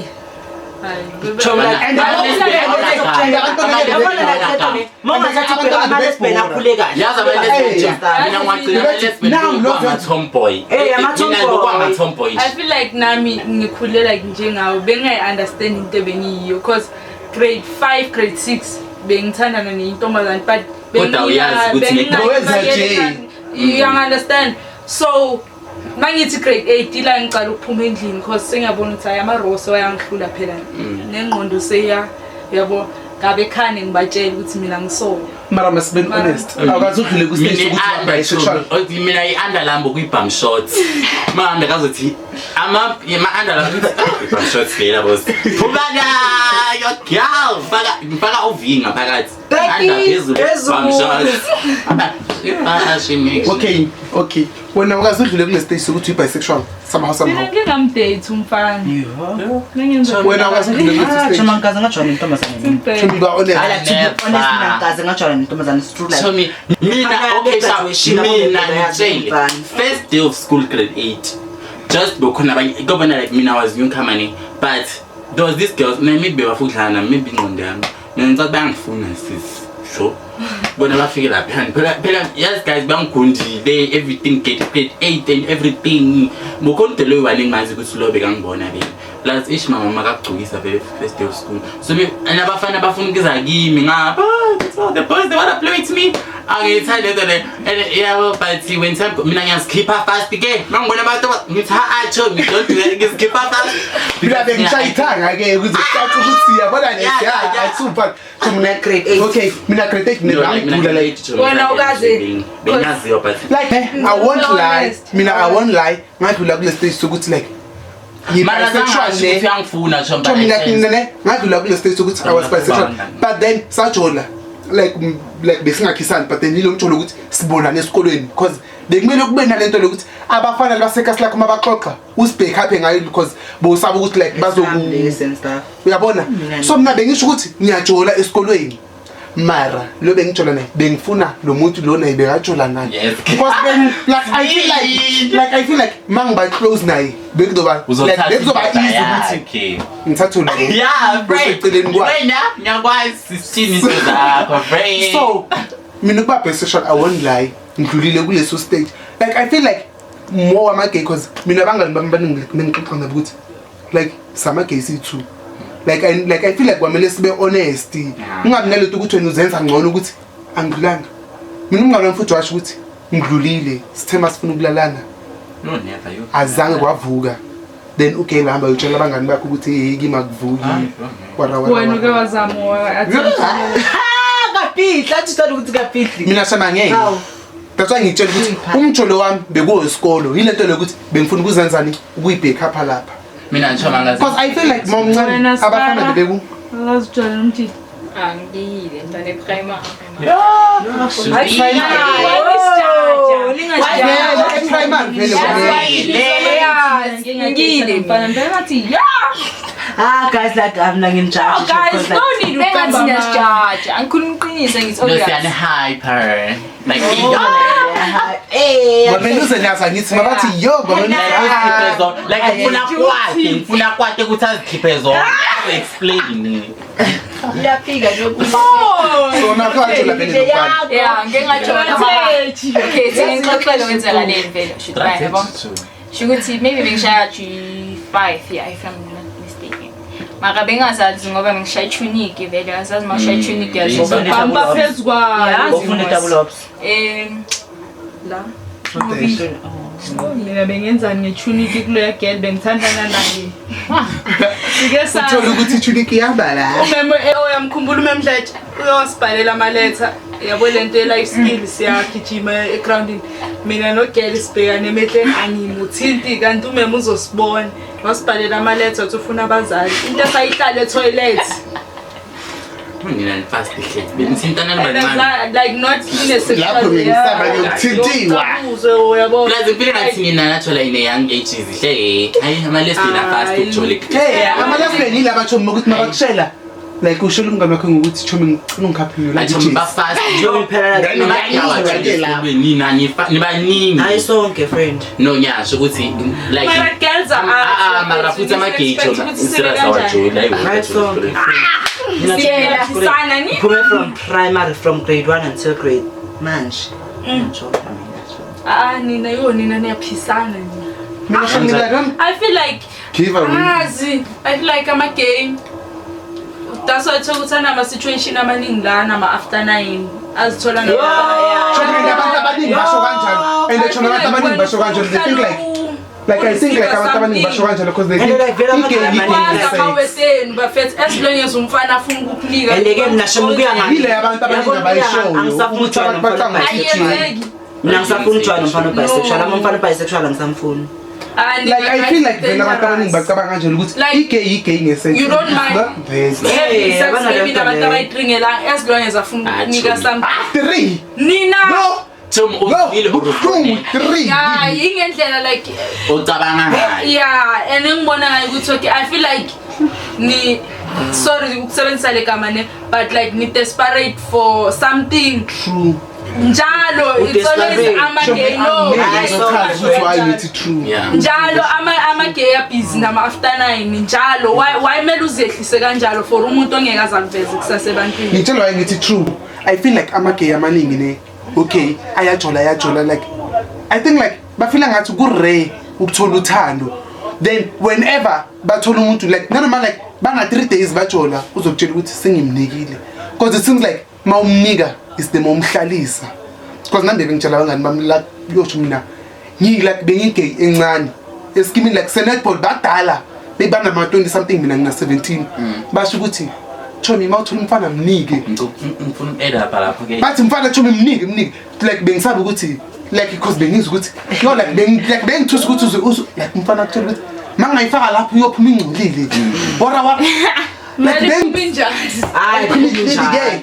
I feel like nami ngikhule like njengawo bengayi-understand into bengiyiyo because grade 5 grade 6 bengithandana nentombazane but you understand so mangithi grade 8 ila ngicala ukuphuma endlini because sengiyabona ukuthi ayamarose wayangihlula phela nengqondo seya yabo ngabe khane ngibatshela ukuthi mina ngisoka mara masibe honest awukazi udlule ku stage ukuthi bisexual mina i-underlambo kwi-bum shots mama kazothi ama underlambo bum shots phela boss phumana yo girl faka uvinga phakathi bum shots okay wena awukazi udlule kule stage sokuthi bisexual somehow ngeke ngamdate umfana wena awukazi udlule kule stage chama nkaza ngajona intombazane Chumba honest nkaza ngajona intombazane true like so mina okay mina ngitshele first day of school grade 8 just because abanye like mina was newcomer but there was this girl maybe befudlana maybe ingqondo yami mina ngicela bangifuna sis so bona bafike lapha phela yes guys bangigundile everything get paid 8 and everything mokonto lo wani ngazi ukuthi lobe kangibona le plus ish mama makagcukisa first day of school so abafana bafuna ukuza kimi ngapha the boys they want to play with me angithanda le yeah but when time mina ngiyaskipper fast ke mangibona abantu ngithi acho don't do that ngiskipper fast bila bengishayithanga ke ukuze caca ukuthi yabona nesiya super mina grade 8 okay mina grade 8 ngidlula like wena ukazi bengaziyo but like I won't lie ngadlula kule stage sokuthi like bisexual ngiyangifuna chomba ngadlula kule stage sokuthi I was bisexual but then sajola like besingakhisani but then yilo ngithola ukuthi sibonana esikolweni because bekumele kube nalento lokuthi abafana basekasi lakho mabaxoxa usibheke aphe ngayo because bosaba ukuthi like bazoku uyabona so mina bengisho ukuthi ngiyajola esikolweni mara lo bengijola naye bengifuna lo muntu lo naye bekajola naye because then like I feel like mangiba close naye bekuzoba like bekuzoba easy ukuthi ngithathe lo yeah right wena ngiyakwazi 16 into zakho right so mina kuba bisexual I won't lie ngidlulile kuleso stage like I feel like more ama gay cause mina bangani bami baningixoxa nabo ukuthi like sama gay too like I feel like kwamele sibe honest ungabi nalento ukuthi wena uzenza ngcono ukuthi angidlulanga mina umngane mfuthu washo ukuthi ngidlulile sithema sifuna ukulalana no never you azange kwavuka then okay lahamba uyotshela abangani bakho ukuthi hey kimakuvuki wena uke wazama kapitla athi ukuthi kapitli mina sama ngeke that's why ngitshela ukuthi umjolo wami bekuwo isikolo yilento lokuthi bengifuna ukuzenzani ukuyibheka apha lapha mina ngishoma ngazi because I feel like momncane abafana bebeku akazijwayela umthi angiyile ntane primary ngiyile mfana ngathi guys like I'm not in charge guys no need bengathina sijaja angikhuluma uqinise ngithi no siyane hyper like Bamenuze nyaza ngithi mabathi yo like ngifuna kwakhe ukuthi azikhiphe zona explain iyafika lokuthi so nakho la bene yeah ngengajola okay sengixoxela wenzakaleni vele should right yabo shukuthi maybe bengishaya 5 yeah if I'm not mistaken maka bengazazi ngoba ngishaya tunique vele azazi mashaya tunique yazo bamba phezukwa ufuna double ups la mina bengenzani ngetunique kuleya girl bengithandana naye sike sa uthola ukuthi tunique yabala umeme oyamkhumbula umemdletshe uyosibhalela ama letter yabo lento life skills siyagijima egroundini mina no girl sibhekane emehleni angimuthinti kanti umeme uzosibona wasibhalela ama letter uthi ufuna abazali into esayihlala etoilet mina fast ihlezi benithintana nabancane like not in a sexual lapho ngisaba ngokuthintiwa uyabo plus impilo ngathi mina nathola ine young age izihle hayi ama lesbian fast ukujole hey ama lesbian yilaba chomi ukuthi mabakushela like ushela umngane wakho ngokuthi chomi ngicela ungikhaphe la athi ba fast Joey Perala nina nibaningi hayi sonke friend no ngiyasho ukuthi like Mara girls are mara futhi ama gay chola isira sawa joy like hayi sonke yeah sana ni from primary from grade 1 until grade manje nina yo nina niyaphisana nina mina shangila I feel like give a I feel like I'm a game. That's why ukuthana ama situation amaningi lana ama after 9 azithola chomi abantu abaningi basho kanjalo and chomi abantu abaningi basho kanjalo they think like I think like abantu abaningi basho kanjalo because they think weseni bafethu as long as umfana afuna ukukunika andike mina shomukuya ngani ile abantu abaningi abayishoyo ukuthi abantu bacanga mina ngisafuna ukujwayela umfana bisexual umfana bisexual ngisamfuna like I feel like vela abantu abaningi bacabanga kanjalo ukuthi igay ngesense you don't mind hey maybe nabantu abayidringela as long as afuna ukunika something 3 nina no Tom uzile ubuhlungu 3 yeah ingendlela like ucabanga ngayo yeah and ngibona ngayo ukuthi okay I feel like ni sorry ukusebenzisa le gama ne but like ni desperate for something true njalo it's always ama-gay no njalo ama-gay abhizi nama after 9 njalo why mele uzehlise kanjalo for umuntu ongeke azaliveze kusasebantwini ngitshela why ngithi true I feel like amagay amaningi ne okay ayajola like I think like bafila ngathi kurare ukuthola uthando then whenever bathola umuntu like nanoma like banga 3 days bajola uzokutshela ukuthi sengimnikile because it seems like mawumnika is the momhlalisa because nambe bengitshela abangani bami la yosho mina ngi like bengigay encane eskimini like senetball badala bebana ma 20 something mina ngina 17 basho ukuthi Chomi mawuthola umfana mnike ngifuna edapha lapho ke bathi mfana Chomi mnike like bengisabe ukuthi like because bengizwa ukuthi no like bengithusa ukuthi like mfana akuthola ukuthi mangayifaka lapho uyophuma ingcolile bora wa like benginjani hayi ngeke ngeke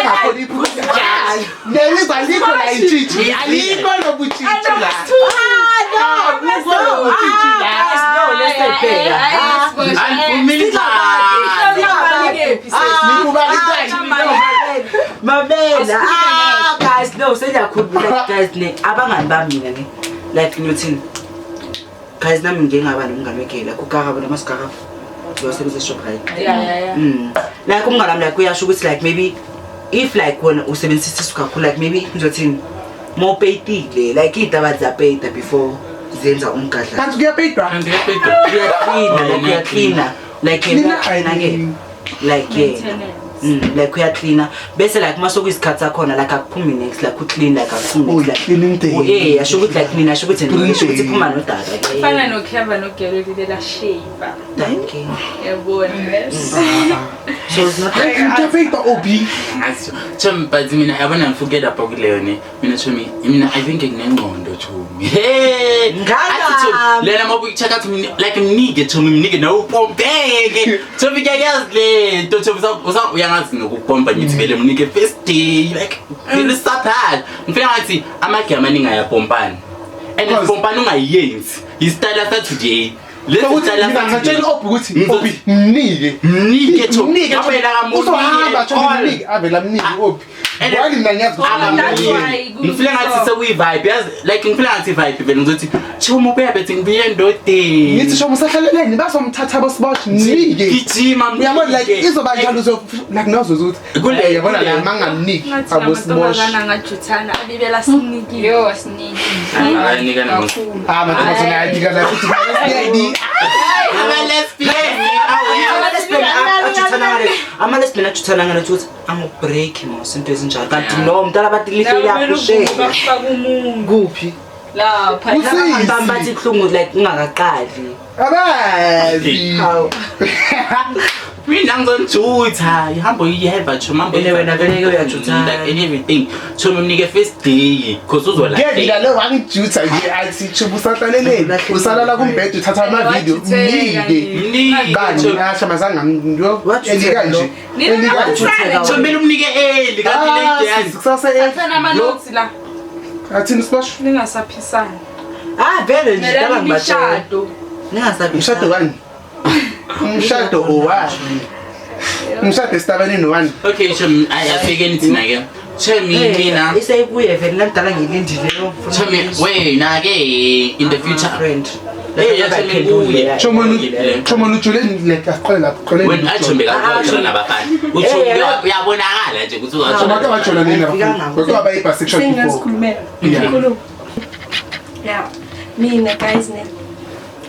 ngakho iphutha ngeke alikho la ichichi alikho lobuchichi la no buchichi la no let's take Alfumilita Mabela guys no seyakhuluma guys ne abangani bami mina ne like ngiyothini guys nami ngengaba nomngane wegela kugaba namasigaba lo sebenza shop right yeah like umngane wami like uyasho ukuthi like maybe if like wona usebenzisa isisu kakhulu like maybe ngizothini more paytile like idaba zapayta before zenza umgadla kanti kuyapayidwa cleaner like like uyacleana bese like masokuyisikhathi sakhona like akuphumi next like uclean like akuphumi like cleaning day asho ukuthi like mina asho ukuthi ukuthi iphuma nodada fana nokheva nogelo lilela shape thank you yabona so it's not like kuyapayidwa obi Chomi but mina yabona ngifukela lapho kuleyo ne mina Chomi mina I think nginengqondo Chomi hey ngala lena mabuyi check out like mnike Chomi mnike na upompeke Chomi kuyayazi le nto Chomi uyangazi nokupompa ngithi vele mnike first day like feel sad ngifika ngathi amagama amaningi ayapompana and ipompana ungayenzi istyle sa today ukuthi ngithatshela ukuthi obi mnike Chomi abela kamuntu uzohamba Chomi mnike avela mnike obi wali mina ngiyazi ngifila ngathi sekuyivibe yazi like ngifila ngathi vibe vele ngizothi Chomi ubuya bethi ngibuye endodeni ngithi Chomi usahlaleleni basomthatha bosibosh mnike gijima uyabona like izoba njalo uzo like nozo ukuthi kule yabona la mangamniki abosibosh ngajuthana abibela sinikile yo siniki nika namo mathina ayidika la ukuthi ama-lesbian ajuthana ngale ukuthi angubreak mos into ezinjalo kanti no mntala bathi lihle yaphushe kuphi lapha bathi kuhlungu like ungakaqali abazi mina ngizojutha ihamba uyiheva Chomi mambo wena vele uyajutha like everything Chomi mnike first day cause ngeke lo wangijutha nje athi Chomi usahlaleleni usalala kumbhede uthatha ama video mnike bani asha mazanga ngiyo elika nje Chomi umnike eli kanti late yazi kusasa afana ama notes la athini splash ningasaphisana vele nje mela daba ngishado umshado wani umshado owani umshado esitabeni nowani okay Chomi ayafike nithina ke Chomi mina iseyibuye vele namdala ngilindile Chomi wena ke in the future friend Chomi ujule like aqale lapho qole when Chomi kakhona nabafana uthi uyabonakala nje ukuthi Chomi ake wajola nini ngoba bayiba section before Ngasikhulumela inkulumo yeah mina guys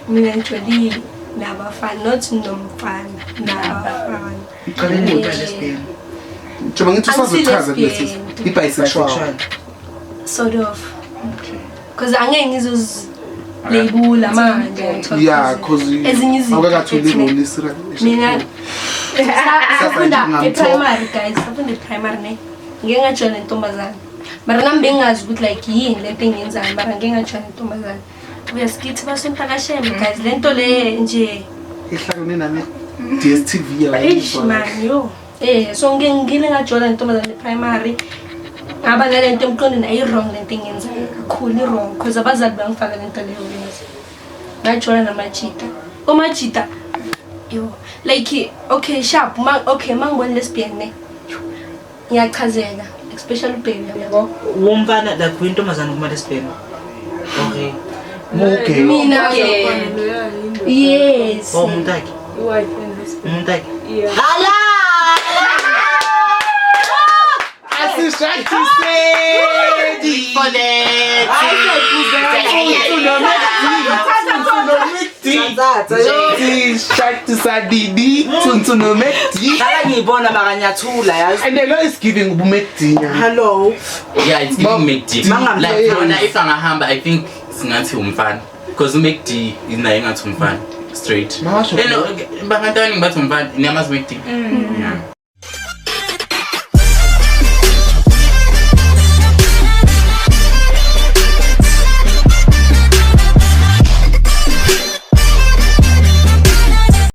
mina ngijolile nabafana not nomfana nabafana Chomi ngithi usazochaza lesi i-bisexual sort of because angeke ngizozilabula manje yeah cause ezinye izinto awukakatholi ngolisi mina safunda e-primary guys safunda e-primary ne ngeke ngajola intombazane mara nami bengazi ukuthi like yini lento engiyenzayo mara ngeke ngajola intombazane uyasikithi basemphakasheme guys lento le nje ihlakune nami DSTV eish man yo so ngile ngajola intombazane e-primary ngaba nalento emqondweni ayi-wrong lento engiyenzayo kakhulu i-wrong because abazali bangifaka lento leyo benza ngajola namajita omajita yo like okay sharp okay mangibona lesbian ne ngiyachazela especially baby yabo womfana like uyintombazana kuma lesbian okay mina yes umntaki wife and husband umntaki yeah hala Shut to say For that. Shut to Sadidi, Tuntuno Mekti. Kala ngiyibona makanyathula yazi. And the law is giving Bumekti. Hello. Yeah, it's giving McD. Manga Like, mfana. if angahamba, I think singathi umfana. Because McD is naye ngathi umfana. Straight. Mawasho. Bangantani bathi umfana, niyamazi McD. Yeah.